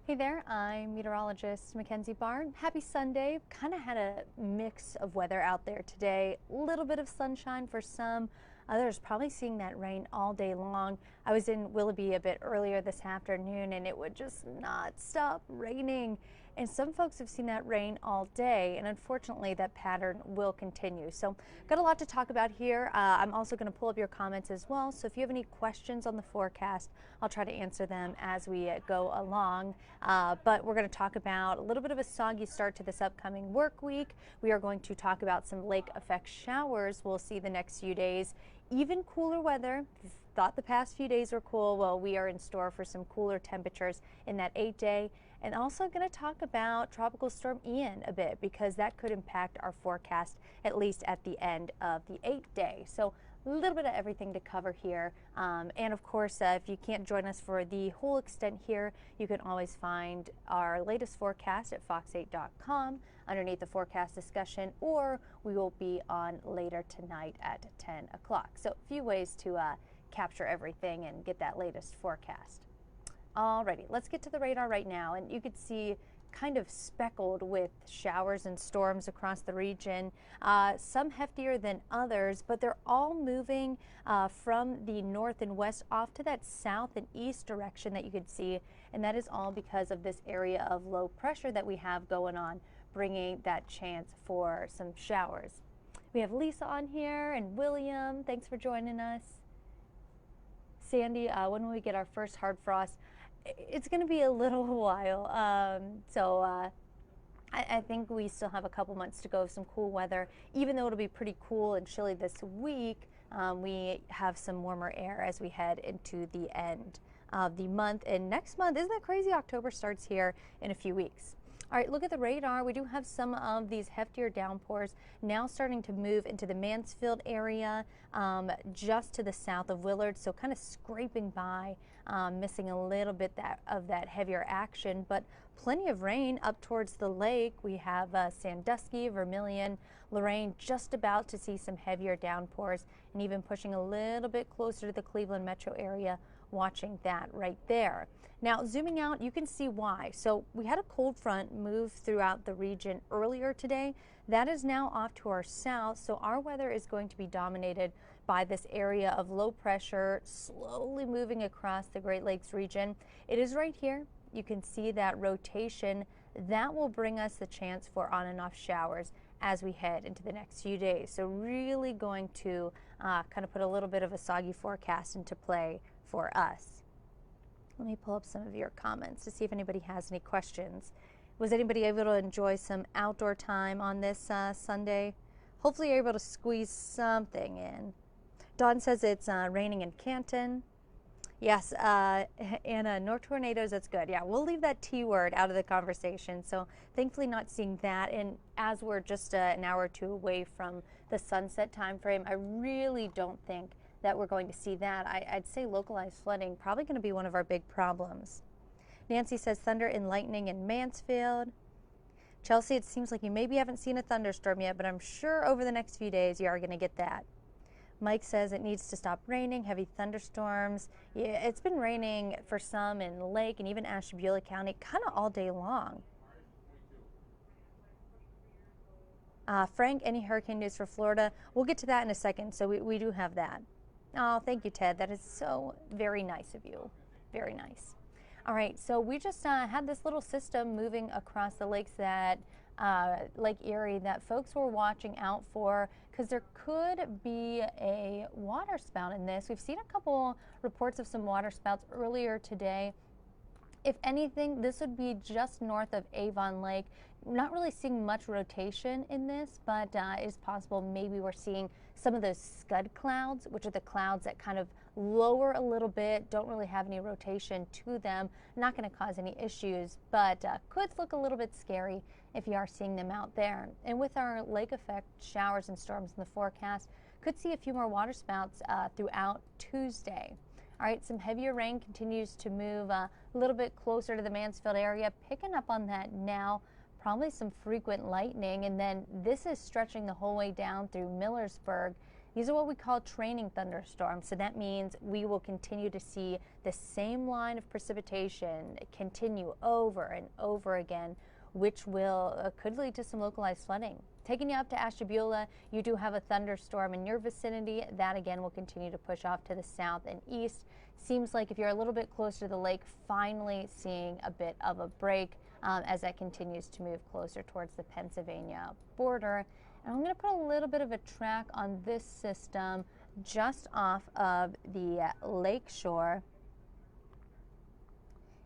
Hey there, I'm meteorologist Mackenzie Bart. Happy Sunday. Kind of had a mix of weather out there today. A little bit of sunshine for some. Others probably seeing that rain all day long. I was in Willoughby a bit earlier this afternoon and it would just not stop raining. And some folks have seen that rain all day, and unfortunately that pattern will continue. So got a lot to talk about here. I'm also going to pull up your comments as well. So if you have any questions on the forecast, I'll try to answer them as we go along. But we're going to talk about a little bit of a soggy start to this upcoming work week. We are going to talk about some lake effect showers we'll see the next few days. Even cooler weather. If you thought the past few days were cool, well, we are in store for some cooler temperatures in that 8-day. And also going to talk about Tropical Storm Ian a bit, because that could impact our forecast at least at the end of the 8-day. So a little bit of everything to cover here. And of course, if you can't join us for the whole extent here, you can always find our latest forecast at fox8.com underneath the forecast discussion, or we will be on later tonight at 10 o'clock. So a few ways to capture everything and get that latest forecast. Alrighty, let's get to the radar right now, and you could see kind of speckled with showers and storms across the region, some heftier than others, but they're all moving from the north and west off to that south and east direction that you could see, and that is all because of this area of low pressure that we have going on, bringing that chance for some showers. We have Lisa on here and William, thanks for joining us. Sandy, when will we get our first hard frost? It's going to be a little while, I think we still have a couple months to go of some cool weather. Even though it'll be pretty cool and chilly this week, we have some warmer air as we head into the end of the month. And next month, isn't that crazy? October starts here in a few weeks. All right, look at the radar. We do have some of these heftier downpours now starting to move into the Mansfield area, just to the south of Willard, so kind of scraping by, missing a little bit of that heavier action, but plenty of rain up towards the lake. We have Sandusky, Vermilion, Lorraine just about to see some heavier downpours, and even pushing a little bit closer to the Cleveland metro area, watching that right there. Now zooming out, you can see why. So we had a cold front move throughout the region earlier today. That is now off to our south, so our weather is going to be dominated by this area of low pressure slowly moving across the Great Lakes region. It is right here. You can see that rotation. That will bring us the chance for on and off showers as we head into the next few days. So really going to kind of put a little bit of a soggy forecast into play for us. Let me pull up some of your comments to see if anybody has any questions. Was anybody able to enjoy some outdoor time on this Sunday? Hopefully you're able to squeeze something in. Dawn says it's raining in Canton. Yes, Anna, no tornadoes, that's good. Yeah, we'll leave that T word out of the conversation. So thankfully not seeing that. And as we're just an hour or two away from the sunset time frame, I really don't think that we're going to see that. I'd say localized flooding probably going to be one of our big problems. Nancy says thunder and lightning in Mansfield. Chelsea, it seems like you maybe haven't seen a thunderstorm yet, but I'm sure over the next few days you are going to get that. Mike says it needs to stop raining, heavy thunderstorms. Yeah, it's been raining for some in Lake and even Ashtabula County kind of all day long. Frank, any hurricane news for Florida? We'll get to that in a second, so we do have that. Oh, thank you, Ted. That is so very nice of you. Very nice. All right, so we just had this little system moving across the lakes that Lake Erie that folks were watching out for, because there could be a water spout in this. We've seen a couple reports of some water spouts earlier today. If anything, this would be just north of Avon Lake. Not really seeing much rotation in this, but it is possible maybe we're seeing some of those scud clouds, which are the clouds that kind of lower a little bit, don't really have any rotation to them. Not going to cause any issues, but could look a little bit scary if you are seeing them out there. And with our lake effect showers and storms in the forecast, could see a few more water spouts throughout Tuesday. All right, some heavier rain continues to move a little bit closer to the Mansfield area, picking up on that now. Probably some frequent lightning, and then this is stretching the whole way down through Millersburg These are what we call training thunderstorms. So that means we will continue to see the same line of precipitation continue over and over again, which will could lead to some localized flooding. Taking you up to Ashtabula, you do have a thunderstorm in your vicinity. That again will continue to push off to the south and east. Seems like if you're a little bit closer to the lake, finally seeing a bit of a break as that continues to move closer towards the Pennsylvania border. And I'm going to put a little bit of a track on this system just off of the lake shore.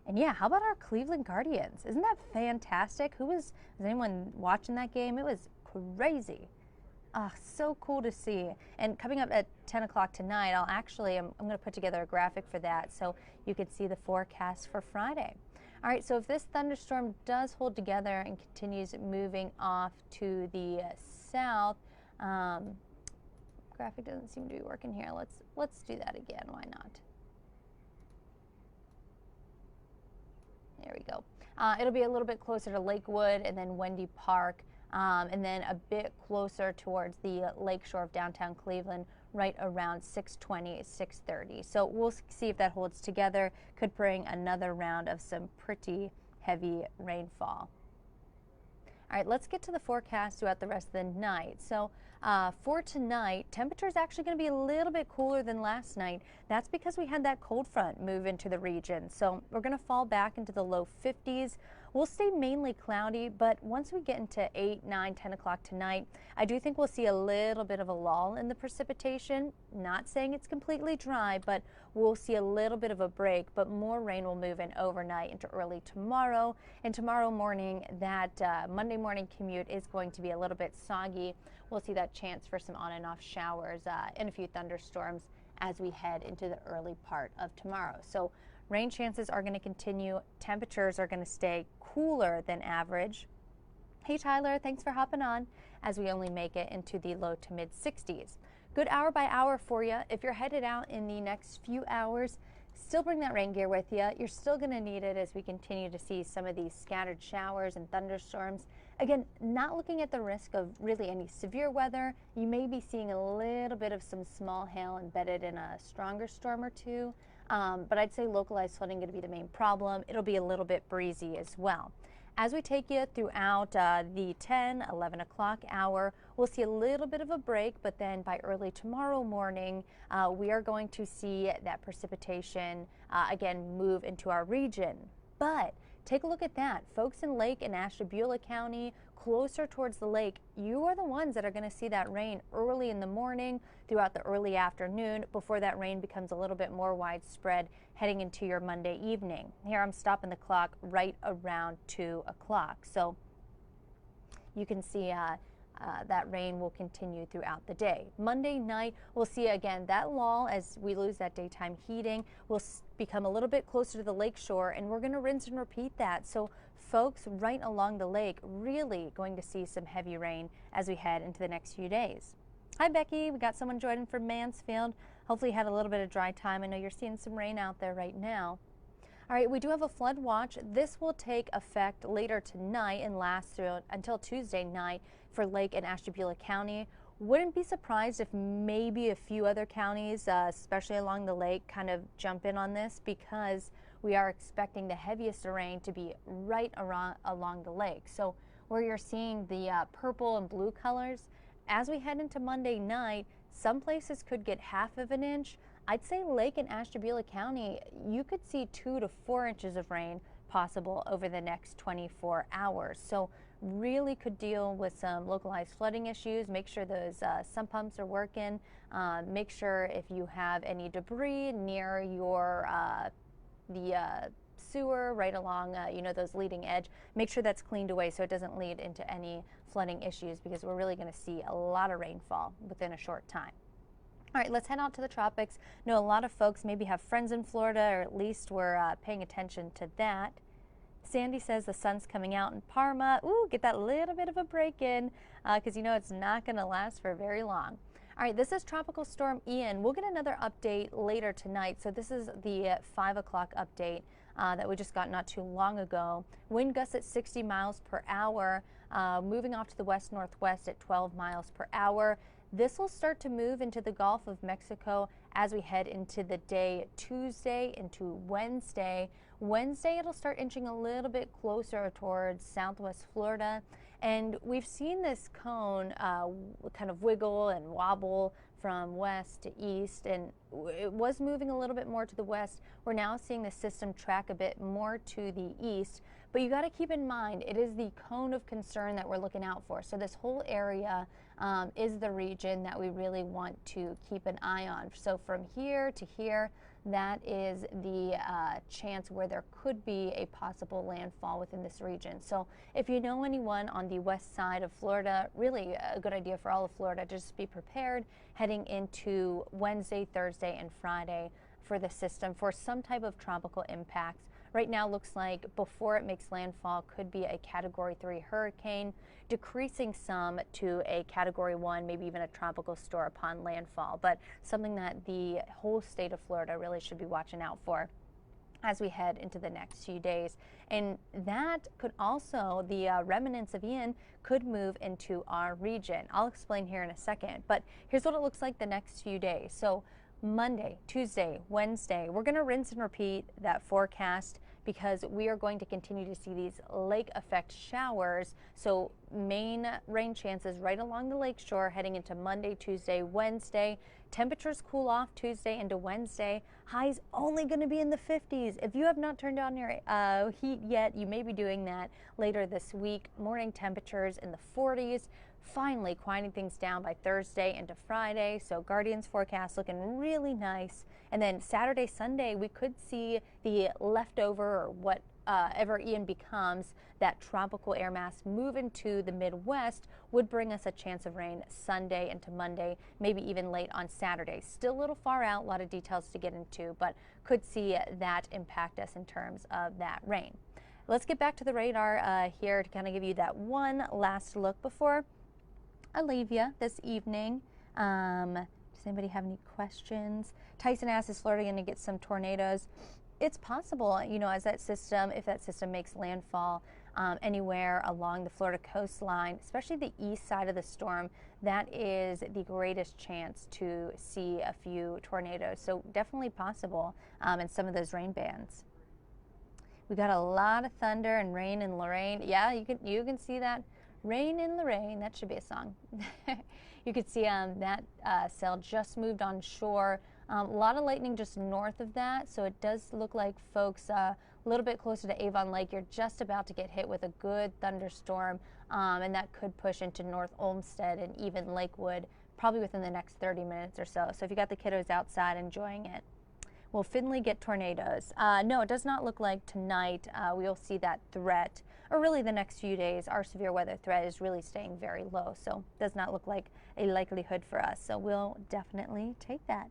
And yeah, how about our Cleveland Guardians? Isn't that fantastic? Was anyone watching that game? It was crazy. So cool to see. And coming up at 10 o'clock tonight, I'm going to put together a graphic for that so you could see the forecast for Friday. All right, so if this thunderstorm does hold together and continues moving off to the south, graphic doesn't seem to be working here. Let's do that again. Why not? There we go. It'll be a little bit closer to Lakewood and then Wendy Park, and then a bit closer towards the lakeshore of downtown Cleveland, right around 6:20, 6:30. So we'll see if that holds together. Could bring another round of some pretty heavy rainfall. All right, let's get to the forecast throughout the rest of the night. So for tonight, temperature is actually going to be a little bit cooler than last night. That's because we had that cold front move into the region. So we're going to fall back into the low 50s. We'll stay mainly cloudy, but once we get into 8, 9, 10 o'clock tonight, I do think we'll see a little bit of a lull in the precipitation. Not saying it's completely dry, but we'll see a little bit of a break, but more rain will move in overnight into early tomorrow. And tomorrow morning, that Monday morning commute is going to be a little bit soggy. We'll see that chance for some on and off showers and a few thunderstorms as we head into the early part of tomorrow. So rain chances are going to continue. Temperatures are going to stay cooler than average. Hey Tyler, thanks for hopping on as we only make it into the low to mid 60s. Good hour by hour for you. If you're headed out in the next few hours, still bring that rain gear with you. You're still going to need it as we continue to see some of these scattered showers and thunderstorms. Again, not looking at the risk of really any severe weather. You may be seeing a little bit of some small hail embedded in a stronger storm or two. But I'd say localized flooding going to be the main problem. It'll be a little bit breezy as well. As we take you throughout the 10, 11 o'clock hour, we'll see a little bit of a break, but then by early tomorrow morning, we are going to see that precipitation again move into our region. But take a look at that. Folks in Lake and Ashtabula County, closer towards the lake, you are the ones that are going to see that rain early in the morning, throughout the early afternoon, before that rain becomes a little bit more widespread heading into your Monday evening. Here I'm stopping the clock right around 2 o'clock. So you can see that rain will continue throughout the day. Monday night, we'll see again that lull as we lose that daytime heating. We'll become a little bit closer to the lake shore, and we're going to rinse and repeat that. So folks right along the lake really going to see some heavy rain as we head into the next few days. Hi Becky, we got someone joining from Mansfield. Hopefully you had a little bit of dry time. I know you're seeing some rain out there right now. All right, we do have a flood watch. This will take effect later tonight and last through until Tuesday night for Lake and Ashtabula County. Wouldn't be surprised if maybe a few other counties, especially along the lake, kind of jump in on this, because we are expecting the heaviest rain to be right around along the lake. So where you're seeing the purple and blue colors, as we head into Monday night, some places could get half of an inch. I'd say Lake and Ashtabula County, you could see 2 to 4 inches of rain possible over the next 24 hours. So really could deal with some localized flooding issues. Make sure those sump pumps are working. Make sure if you have any debris near your the sewer right along those leading edge, make sure that's cleaned away so it doesn't lead into any flooding issues, because we're really going to see a lot of rainfall within a short time. All right, let's head out to the tropics. I know a lot of folks maybe have friends in Florida, or at least we're paying attention to that. Sandy says the sun's coming out in Parma. Ooh, get that little bit of a break in, because you know it's not going to last for very long. All right, this is Tropical Storm Ian. We'll get another update later tonight. So this is the 5 o'clock update that we just got not too long ago. Wind gusts at 60 miles per hour, moving off to the west-northwest at 12 miles per hour. This will start to move into the Gulf of Mexico as we head into the day Tuesday into Wednesday. Wednesday, it'll start inching a little bit closer towards southwest Florida. And we've seen this cone kind of wiggle and wobble from west to east, and it was moving a little bit more to the west. We're now seeing the system track a bit more to the east, but you got to keep in mind it is the cone of concern that we're looking out for. So this whole area is the region that we really want to keep an eye on. So from here to here, that is the chance where there could be a possible landfall within this region. So if you know anyone on the west side of Florida, really a good idea for all of Florida, just be prepared heading into Wednesday, Thursday, and Friday for the system for some type of tropical impacts. Right now looks like before it makes landfall could be a Category 3 hurricane, decreasing some to a Category 1, maybe even a tropical storm upon landfall, but something that the whole state of Florida really should be watching out for as we head into the next few days. And that could also, the remnants of Ian could move into our region. I'll explain here in a second, but here's what it looks like the next few days. So Monday, Tuesday, Wednesday, we're going to rinse and repeat that forecast because we are going to continue to see these lake effect showers. So main rain chances right along the lake shore heading into Monday, Tuesday, Wednesday. Temperatures cool off Tuesday into Wednesday. Highs only going to be in the 50s. If you have not turned on your heat yet, you may be doing that later this week. Morning temperatures in the 40s. Finally quieting things down by Thursday into Friday. So Guardian's forecast looking really nice. And then Saturday, Sunday, we could see the leftover or whatever Ian becomes, that tropical air mass move into the Midwest would bring us a chance of rain Sunday into Monday, maybe even late on Saturday. Still a little far out, a lot of details to get into, but could see that impact us in terms of that rain. Let's get back to the radar here to kind of give you that one last look before I leave you this evening. Does anybody have any questions? Tyson asks, is Florida going to get some tornadoes? It's possible, you know, as that system, if that system makes landfall anywhere along the Florida coastline, especially the east side of the storm, that is the greatest chance to see a few tornadoes. So definitely possible in some of those rain bands. We got a lot of thunder and rain in Lorraine. Yeah, you can see that. Rain in Lorraine, that should be a song. You could see that cell just moved on shore. A lot of lightning just north of that, so it does look like folks a little bit closer to Avon Lake, you're just about to get hit with a good thunderstorm, and that could push into North Olmsted and even Lakewood probably within the next 30 minutes or so. So if you got the kiddos outside enjoying it. Will Findlay get tornadoes? No, it does not look like tonight we'll see that threat, or really the next few days. Our severe weather threat is really staying very low, so does not look like a likelihood for us. So we'll definitely take that.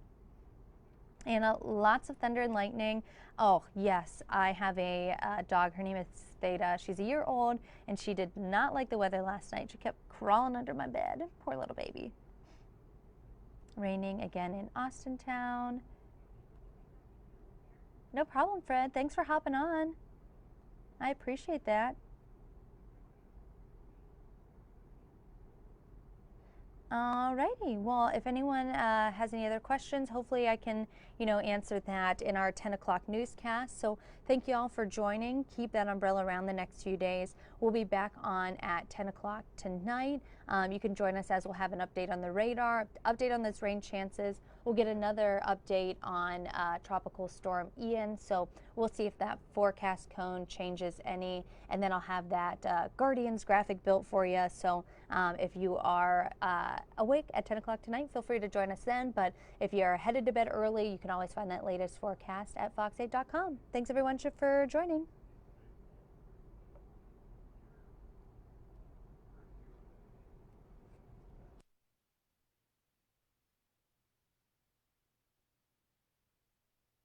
And lots of thunder and lightning. Oh, yes, I have a dog. Her name is Theta. She's a year old, and she did not like the weather last night. She kept crawling under my bed. Poor little baby. Raining again in Austintown. No problem, Fred. Thanks for hopping on. I appreciate that. Alrighty, well, if anyone has any other questions, hopefully I can, answer that in our 10 o'clock newscast. So thank you all for joining. Keep that umbrella around the next few days. We'll be back on at 10 o'clock tonight. You can join us as we'll have an update on the radar, update on those rain chances. We'll get another update on Tropical Storm Ian, so we'll see if that forecast cone changes any, and then I'll have that Guardians graphic built for you. So if you are awake at 10 o'clock tonight, feel free to join us then, but if you're headed to bed early, you can always find that latest forecast at fox8.com. Thanks everyone for joining.